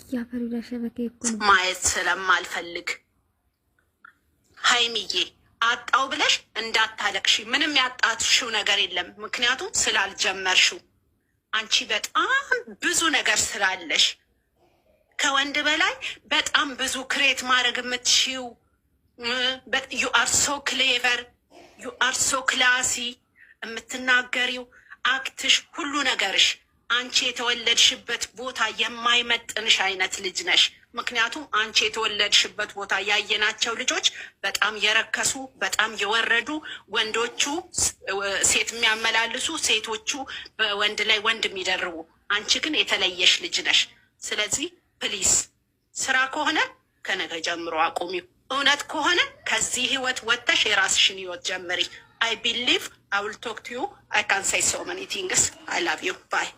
ያፈሩዳ ሸበከ ይኩን ማየት ስለማልፈልግ ሃይሚዬ አጣው ብለሽ እንዳታለቅሺ። ምንም ያጣሽው ነገር የለም፣ ምክንያቱም ስላልጀመርሽው። አንቺ በጣም ብዙ ነገር ስላለሽ ከወንድ በላይ በጣም ብዙ ክሬት ማድረግ የምትሽው። ዩ አር ሶ ክሌቨር፣ ዩ አር ሶ ክላሲ። የምትናገሪው አክትሽ፣ ሁሉ ነገርሽ አንቺ የተወለድሽበት ቦታ የማይመጥንሽ አይነት ልጅ ነሽ። ምክንያቱም አንቺ የተወለድሽበት ቦታ ያየናቸው ልጆች በጣም የረከሱ፣ በጣም የወረዱ፣ ወንዶቹ ሴት የሚያመላልሱ፣ ሴቶቹ በወንድ ላይ ወንድ የሚደርቡ። አንቺ ግን የተለየሽ ልጅ ነሽ። ስለዚህ ፕሊስ ስራ ከሆነ ከነገ ጀምሮ አቁሚው። እውነት ከሆነ ከዚህ ህይወት ወጥተሽ የራስሽን ህይወት ጀምሪ። I believe I will talk to you. I can say so many things. I love you. Bye.